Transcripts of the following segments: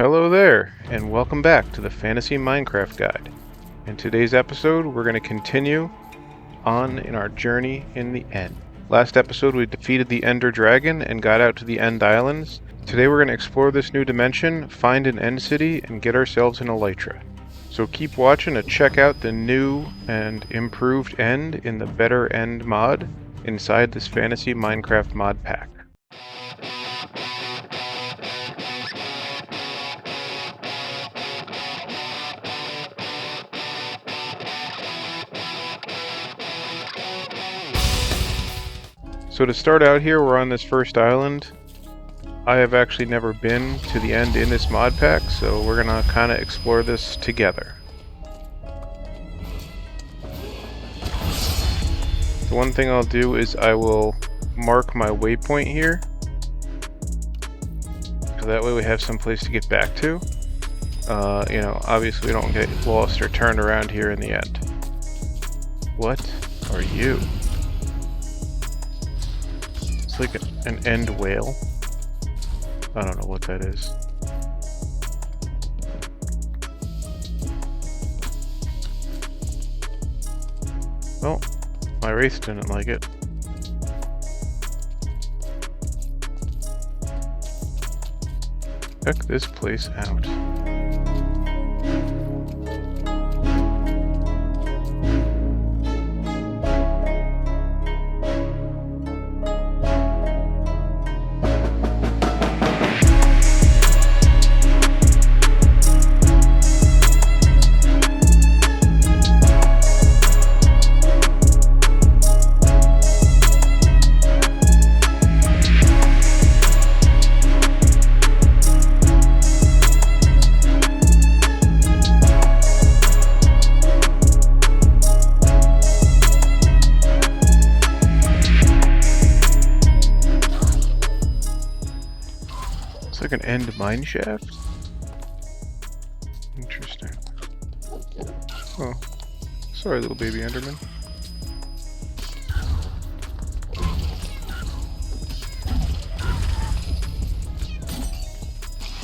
Hello there, and welcome back to the Fantasy Minecraft Guide. In today's episode, we're going to continue on in our journey in the End. Last episode, we defeated the Ender Dragon and got out to the End Islands. Today, we're going to explore this new dimension, find an End City, and get ourselves an Elytra. So keep watching to check out the new and improved End in the Better End mod inside this Fantasy Minecraft mod pack. So to start out here, we're on this first island. I have actually never been to the End in this mod pack, so we're gonna kind of explore this together. The one thing I'll do is I will mark my waypoint here, so that way we have some place to get back to. Obviously we don't get lost or turned around here in the End. What are you? Like an end whale. I don't know what that is. Well, my wraith didn't like it. Check this place out. Like an end mine shaft? Interesting. Oh. Sorry, little baby Enderman.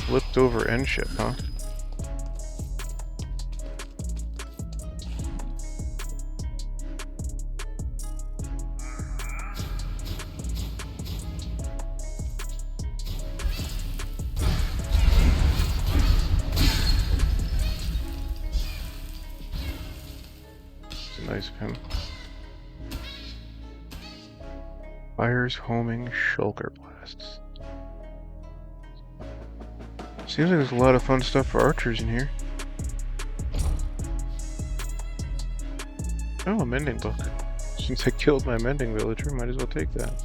Flipped over end ship, huh? Nice of him. Fires homing shulker blasts. Seems like there's a lot of fun stuff for archers in here. Oh, a mending book. Since I killed my mending villager, might as well take that.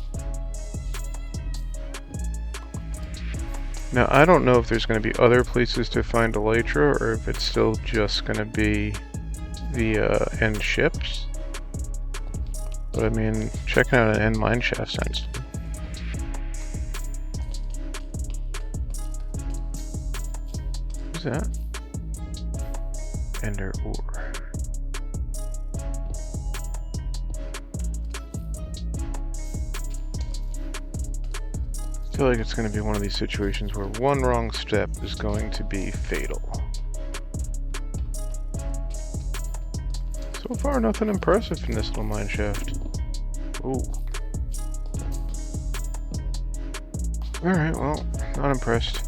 Now, I don't know if there's going to be other places to find Elytra, or if it's still just going to be the end ships. But I mean, checking out an end mine shaft sounds fun. Who's that? Ender ore. I feel like it's going to be one of these situations where one wrong step is going to be fatal. So far, nothing impressive in this little mine shaft. Ooh. Alright, well, not impressed.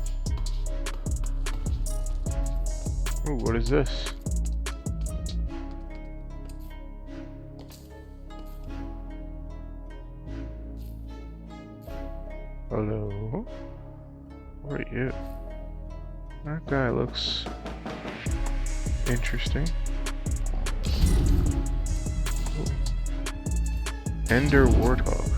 Ooh, what is this? Hello? Where are you? That guy looks interesting. Ender Warthog.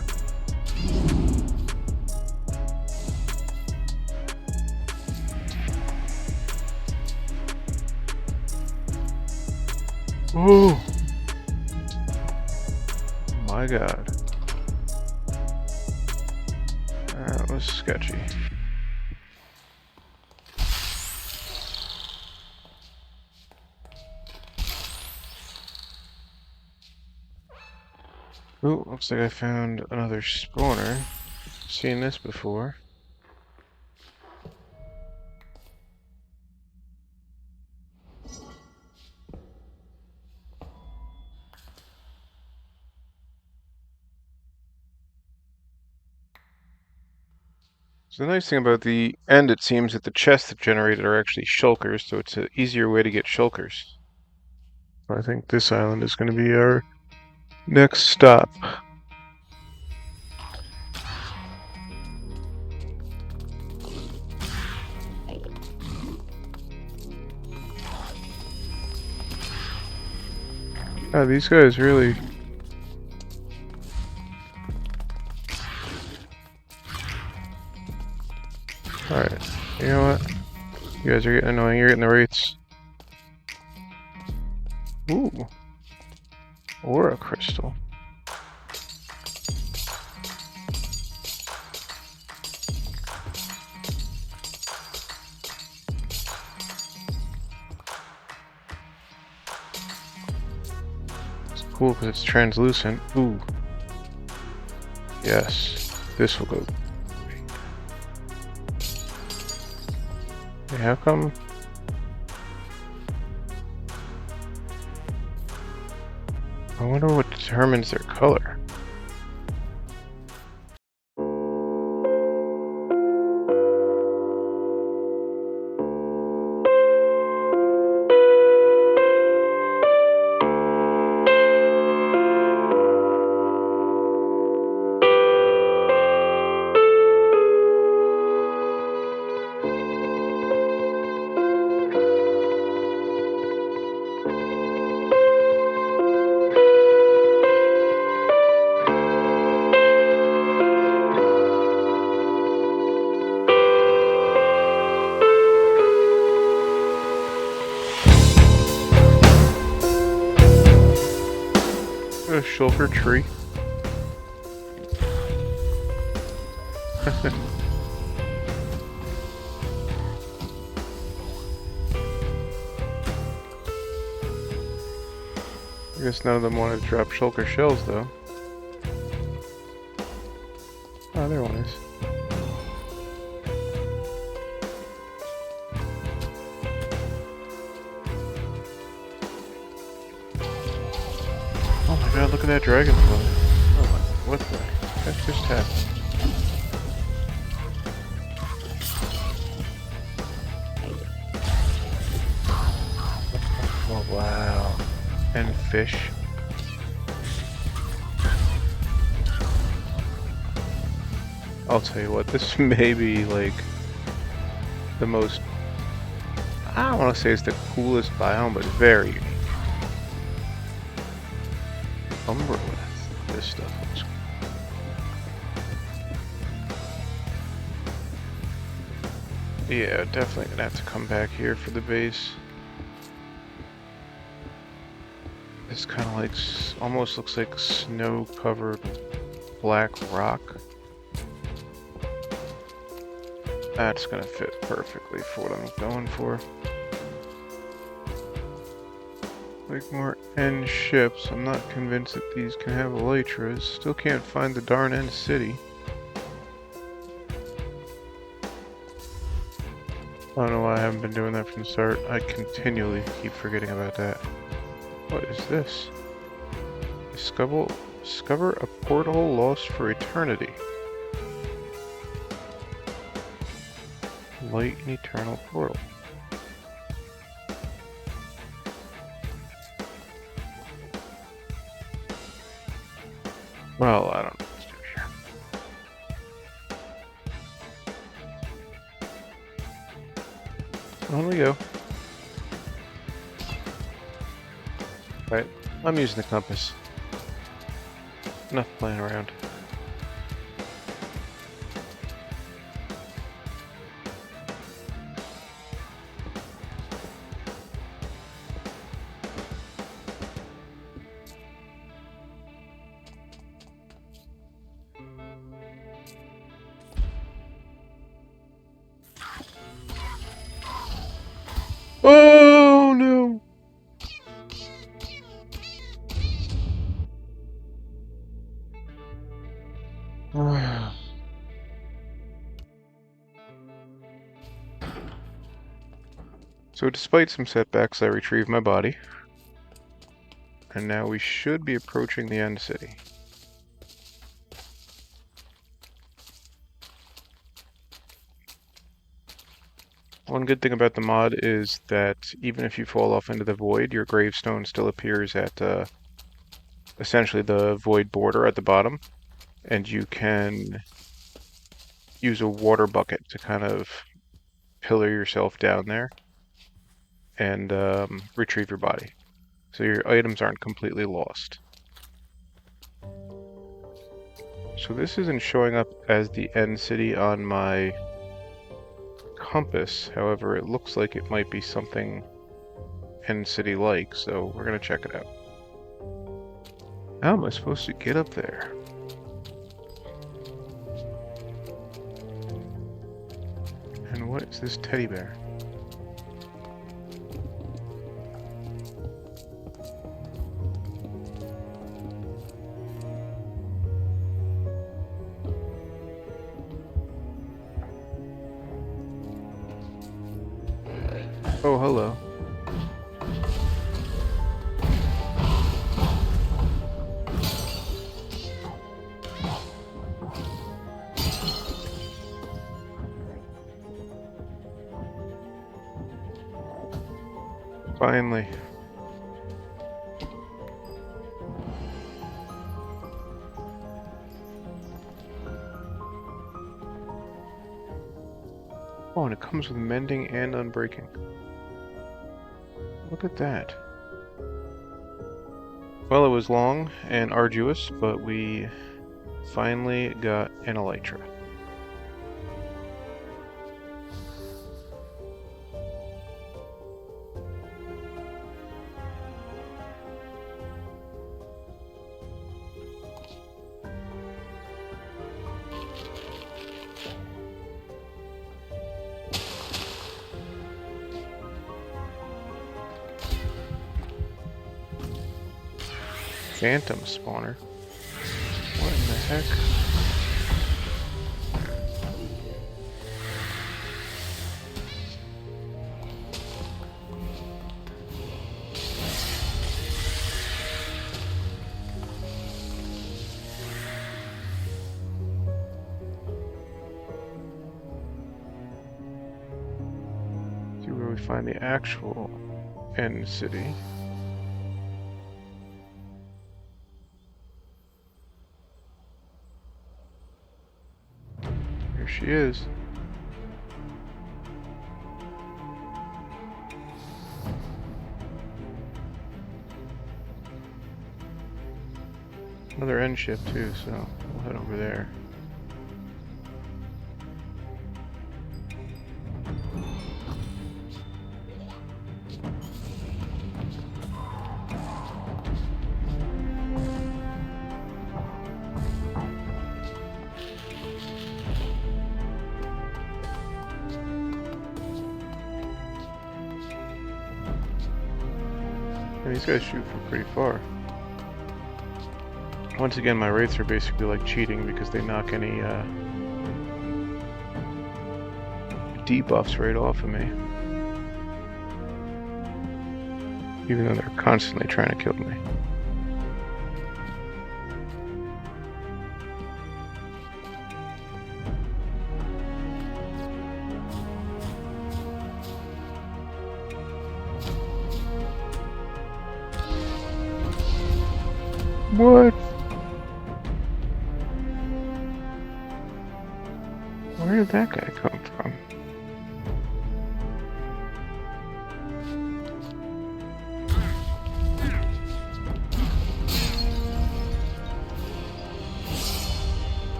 Oh my god. That was sketchy. Oh, looks like I found another spawner. Seen this before. So the nice thing about the end, it seems that the chests that generated are actually shulkers, so it's an easier way to get shulkers. I think this island is going to be our next stop. These guys really... Alright, you know what? You guys are getting annoying, you're getting the wraiths. Ooh. Aura crystal. It's cool because it's translucent. Ooh. Yes. This will go. Hey, how come? I wonder what determines their color. A shulker tree. I guess none of them wanted to drop shulker shells, though. Oh, there one is. Oh my god, look at that dragonfly. Oh my, what the heck just happened? Oh wow. And fish. I'll tell you what, this may be like the most, I don't want to say it's the coolest biome, but very unique. Umberlith. This stuff looks cool. Yeah, definitely gonna have to come back here for the base. This kind of like, almost looks like snow-covered black rock. That's gonna fit perfectly for what I'm going for. Like more end ships. I'm not convinced that these can have Elytras. Still can't find the darn end city. I don't know why I haven't been doing that from the start. I continually keep forgetting about that. What is this? Discover a porthole lost for eternity. Light and eternal portal. Well, I don't know what to do here. On we go. Right, I'm using the compass. Enough playing around. Oh no! So despite some setbacks, I retrieved my body. And now we should be approaching the end city. One good thing about the mod is that even if you fall off into the void, your gravestone still appears at essentially the void border at the bottom, and you can use a water bucket to kind of pillar yourself down there and retrieve your body. So your items aren't completely lost. So this isn't showing up as the end city on my compass. However, it looks like it might be something end city-like, so we're going to check it out. How am I supposed to get up there? And what is this teddy bear? Oh, hello. Finally. Oh, and it comes with mending and unbreaking. Look at that. Well, it was long and arduous, but we finally got an Elytra. Phantom spawner. What in the heck? See where we find the actual end city. Here she is. Another end ship too, so we'll head over there. And these guys shoot from pretty far. Once again, my wraiths are basically like cheating because they knock any debuffs right off of me. Even though they're constantly trying to kill me. What? Where did that guy come from?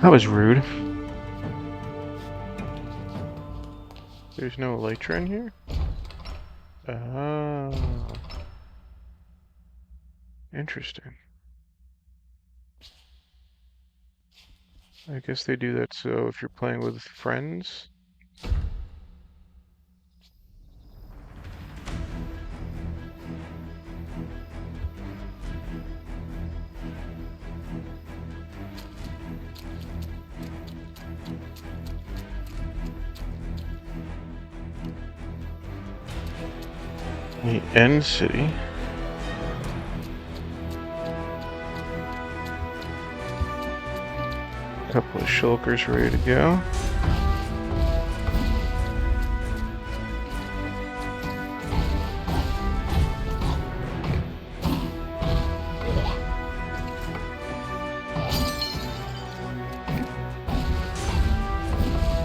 That was rude. There's no Elytra in here? Oh. Interesting. I guess they do that so if you're playing with friends. The end city. Couple of shulkers ready to go.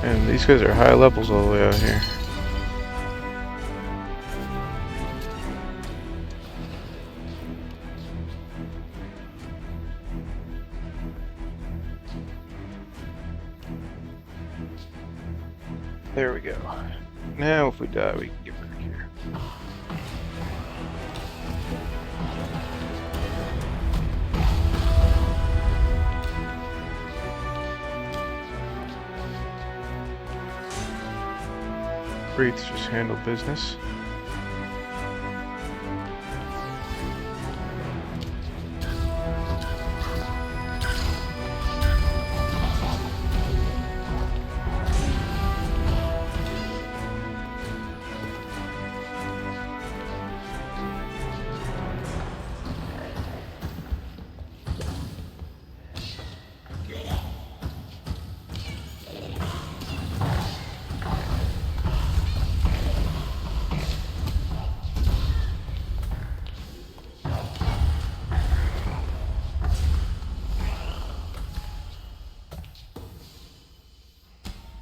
And these guys are high levels all the way out here. There we go. Now if we die, we can get back here. Wraiths just handle business.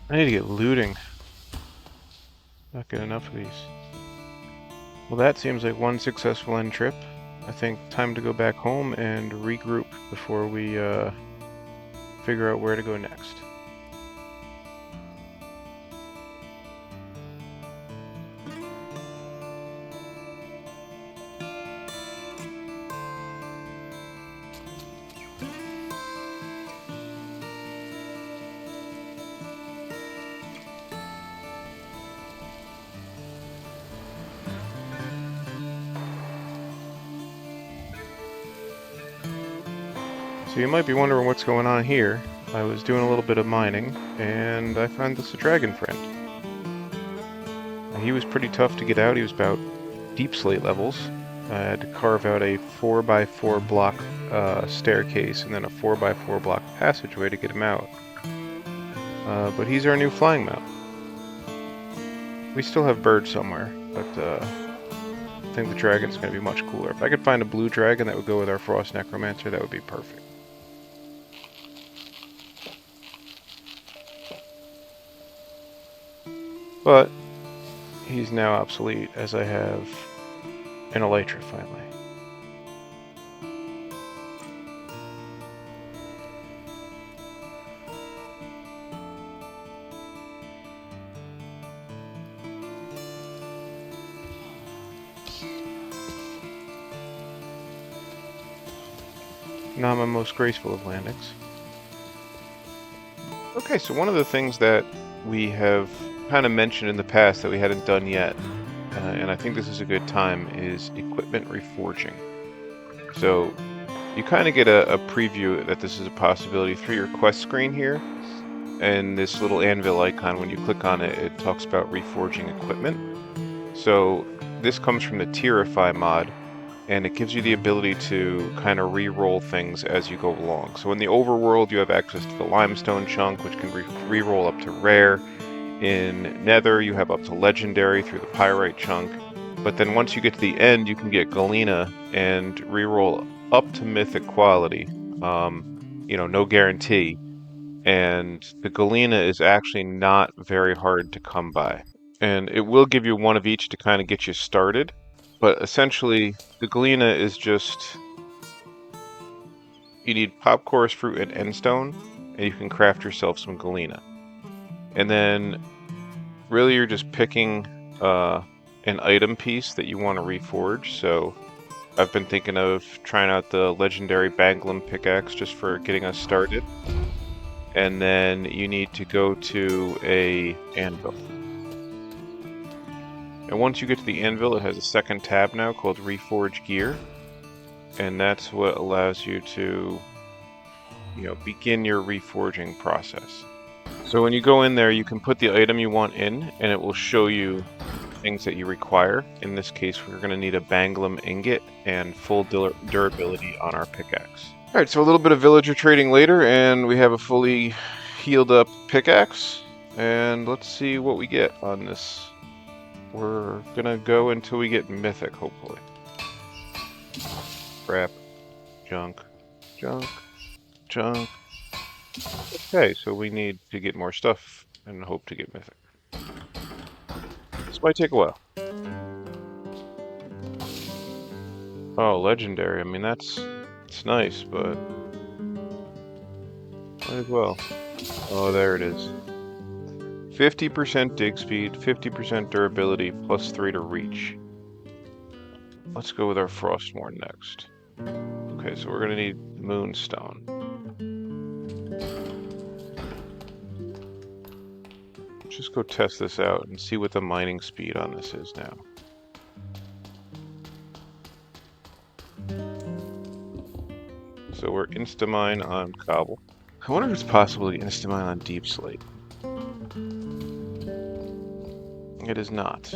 I need to get looting. Not get enough of these. Well, that seems like one successful end trip. I think time to go back home and regroup before we figure out where to go next. So you might be wondering what's going on here. I was doing a little bit of mining, and I found this a dragon friend. He was pretty tough to get out. He was about deep slate levels. I had to carve out a 4x4 block staircase and then a 4x4 block passageway to get him out. But he's our new flying mount. We still have birds somewhere, but I think the dragon's going to be much cooler. If I could find a blue dragon that would go with our Frost Necromancer, that would be perfect. But he's now obsolete, as I have an Elytra finally. Not my most graceful of landings. Okay, so one of the things that we have kind of mentioned in the past that we hadn't done yet, and I think this is a good time, is equipment reforging. So you kind of get a preview that this is a possibility through your quest screen here, and this little anvil icon, when you click on it, it talks about reforging equipment. So this comes from the Tierify mod, and it gives you the ability to kind of re-roll things as you go along. So in the overworld, you have access to the limestone chunk, which can re-roll up to rare. In Nether, you have up to legendary through the pyrite chunk. But then once you get to the end, you can get Galena and re-roll up to mythic quality. No guarantee. And the Galena is actually not very hard to come by. And it will give you one of each to kind of get you started. But essentially, the Galena is just... You need pop chorus fruit and endstone, and you can craft yourself some Galena. And then, really, you're just picking an item piece that you want to reforge. So, I've been thinking of trying out the legendary Banglum pickaxe just for getting us started. And then you need to go to a anvil. And once you get to the anvil, it has a second tab now called Reforge Gear. And that's what allows you to, begin your reforging process. So when you go in there, you can put the item you want in, and it will show you things that you require. In this case, we're going to need a Banglum ingot and full durability on our pickaxe. Alright, so a little bit of villager trading later, and we have a fully healed up pickaxe. And let's see what we get on this. We're gonna go until we get mythic, hopefully. Crap. Junk. Junk. Junk. Okay, so we need to get more stuff and hope to get mythic. This might take a while. Oh, legendary. I mean, it's nice, but might as well. Oh, there it is. 50% dig speed, 50% durability, plus 3 to reach. Let's go with our Frostmourne next. Okay, so we're gonna need Moonstone. Let's just go test this out and see what the mining speed on this is now. So we're insta-mine on cobble. I wonder if it's possible to insta-mine on deep slate. It is not.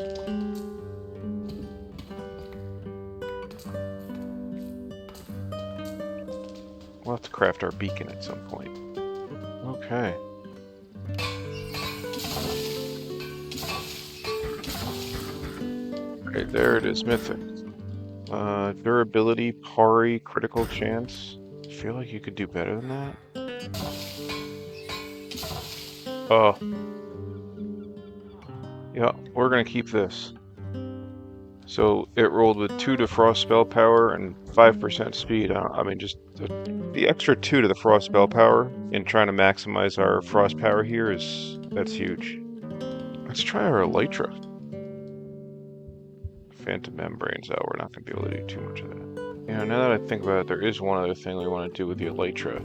We'll have to craft our beacon at some point. Okay. Okay, there it is, mythic. Durability, pari, critical chance. I feel like you could do better than that. Oh. Yeah, we're gonna keep this. So it rolled with 2 to frost spell power and 5% speed. I mean, just the extra 2 to the frost spell power in trying to maximize our frost power here that's huge. Let's try our Elytra. Phantom membranes, though, we're not gonna be able to do too much of that. You know, now that I think about it, there is one other thing we want to do with the Elytra.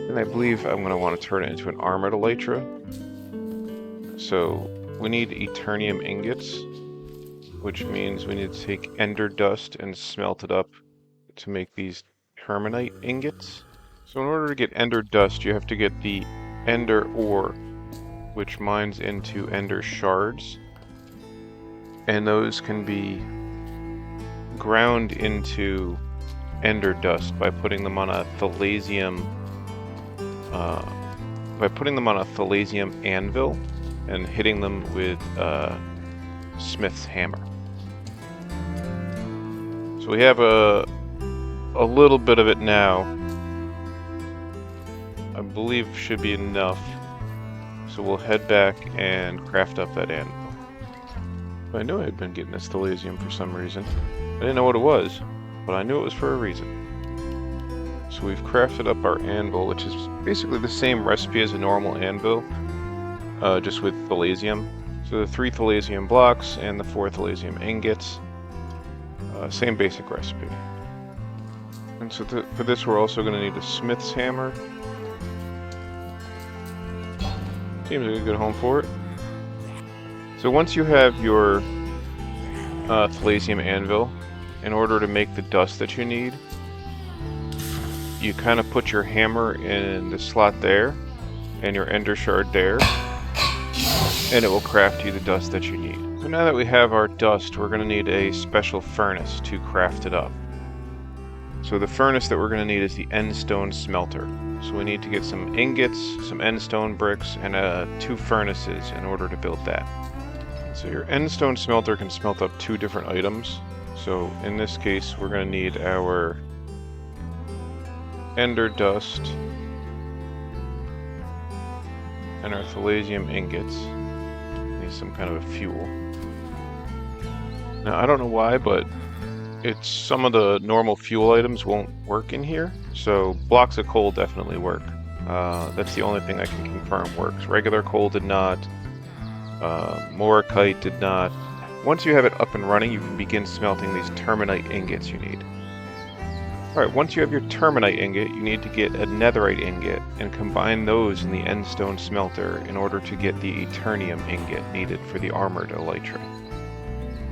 And I believe I'm gonna want to turn it into an armored Elytra. So we need Eternium ingots, which means we need to take ender dust and smelt it up to make these terminite ingots. So in order to get ender dust, you have to get the ender ore, which mines into ender shards. And those can be ground into ender dust by putting them on a Thalasium anvil and hitting them with Smith's hammer. So we have a little bit of it now. I believe should be enough. So we'll head back and craft up that anvil. I knew I had been getting this Thalasium for some reason. I didn't know what it was, but I knew it was for a reason. So we've crafted up our anvil, which is basically the same recipe as a normal anvil, just with Thalasium. So the 3 Thalasium blocks and the 4 Thalasium ingots. Same basic recipe. And so for this we're also going to need a Smith's hammer. Seems like a good home for it. So once you have your Thalasium anvil, in order to make the dust that you need, you kind of put your hammer in the slot there, and your ender shard there, and it will craft you the dust that you need. So now that we have our dust, we're going to need a special furnace to craft it up. So the furnace that we're going to need is the Endstone smelter. So we need to get some ingots, some Endstone bricks, and 2 furnaces in order to build that. So your Endstone smelter can smelt up 2 different items. So in this case, we're going to need our ender dust and our Thalasium ingots. Need some kind of a fuel. Now I don't know why, but some of the normal fuel items won't work in here. So blocks of coal definitely work. That's the only thing I can confirm works. Regular coal did not. Morokite did not. Once you have it up and running, you can begin smelting these terminite ingots you need. Alright, once you have your terminite ingot, you need to get a netherite ingot and combine those in the Endstone smelter in order to get the Eternium ingot needed for the armored Elytra.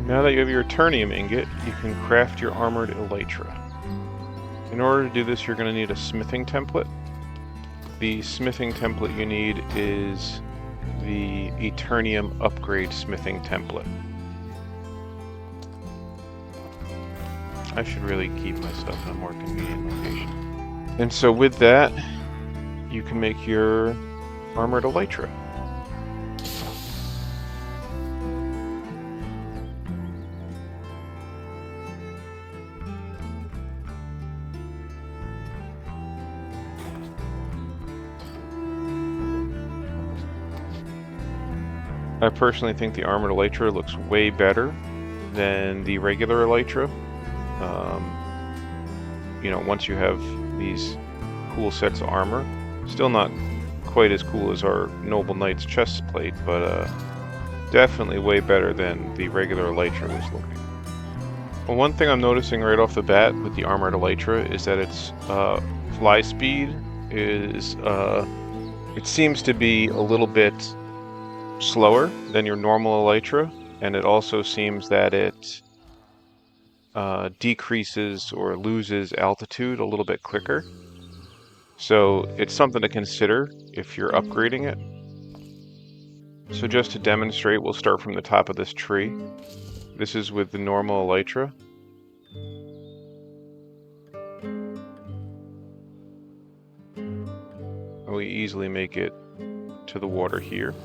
Now that you have your Eternium ingot, you can craft your armored Elytra. In order to do this, you're going to need a smithing template. The smithing template you need is the Eternium upgrade smithing template. I should really keep my stuff in a more convenient location. And so with that, you can make your armored Elytra. I personally think the armored Elytra looks way better than the regular Elytra. You know, once you have these cool sets of armor, still not quite as cool as our Noble Knight's chest plate, but definitely way better than the regular Elytra was looking. Well, one thing I'm noticing right off the bat with the armored Elytra is that its fly speed is, it seems to be a little bit slower than your normal Elytra, and it also seems that it decreases or loses altitude a little bit quicker. So it's something to consider if you're upgrading it. So just to demonstrate, we'll start from the top of this tree. This is with the normal Elytra. We easily make it to the water here.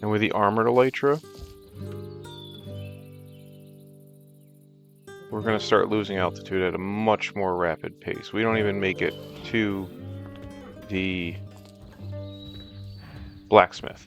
And with the armored Elytra, we're going to start losing altitude at a much more rapid pace. We don't even make it to the blacksmith.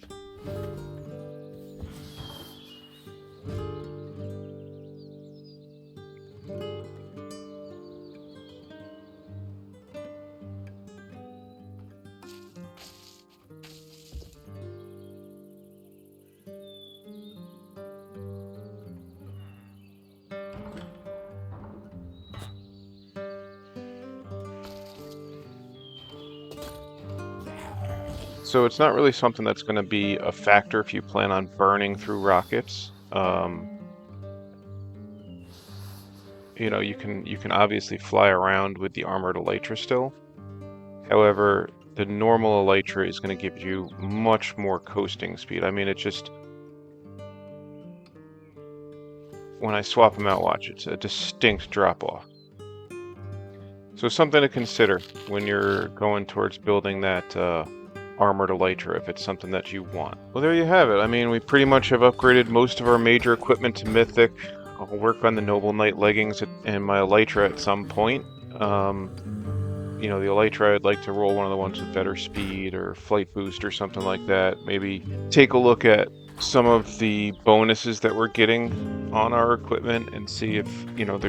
So it's not really something that's going to be a factor if you plan on burning through rockets. You know, you can obviously fly around with the armored Elytra still. However, the normal Elytra is going to give you much more coasting speed. I mean, it just... when I swap them out, watch, it's a distinct drop-off. So something to consider when you're going towards building that armored Elytra, if it's something that you want. Well, there you have it. I mean, we pretty much have upgraded most of our major equipment to Mythic. I'll work on the Noble Knight leggings and my Elytra at some point. You know, the Elytra, I'd like to roll one of the ones with better speed or flight boost or something like that. Maybe take a look at some of the bonuses that we're getting on our equipment and see if, you know,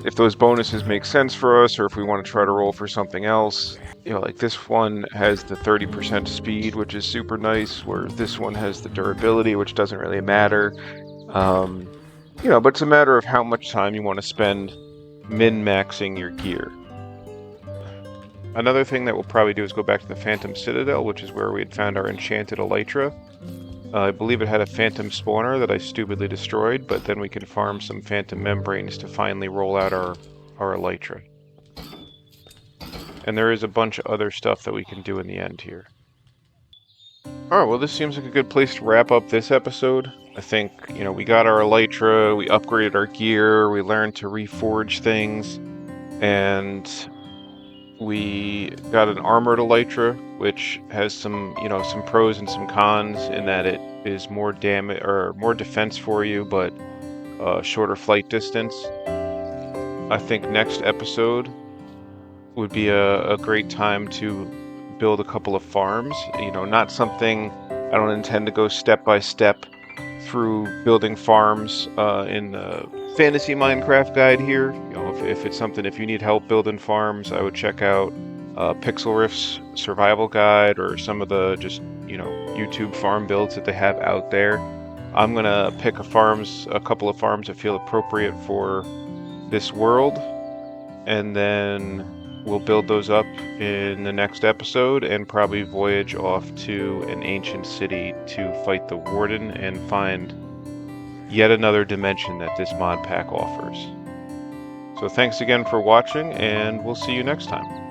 if those bonuses make sense for us, or if we want to try to roll for something else. You know, like this one has the 30% speed, which is super nice, whereas this one has the durability, which doesn't really matter. You know, but it's a matter of how much time you want to spend min-maxing your gear. Another thing that we'll probably do is go back to the Phantom Citadel, which is where we had found our Enchanted Elytra. I believe it had a Phantom Spawner that I stupidly destroyed, but then we can farm some Phantom Membranes to finally roll out our Elytra. And there is a bunch of other stuff that we can do in the end here. Alright, well this seems like a good place to wrap up this episode. I think, you know, we got our Elytra, we upgraded our gear, we learned to reforge things, and we got an armored Elytra, which has some, you know, some pros and some cons in that it is more damage or more defense for you, but shorter flight distance. I think next episode would be a great time to build a couple of farms. You know, not something I don't intend to go step by step through building farms in the Fantasy Minecraft guide here. You know, if it's something, if you need help building farms, I would check out Pixel Riff's survival guide or some of the just, you know, YouTube farm builds that they have out there. I'm gonna pick a couple of farms that feel appropriate for this world, and then we'll build those up in the next episode and probably voyage off to an ancient city to fight the Warden and find yet another dimension that this mod pack offers. So thanks again for watching, and we'll see you next time.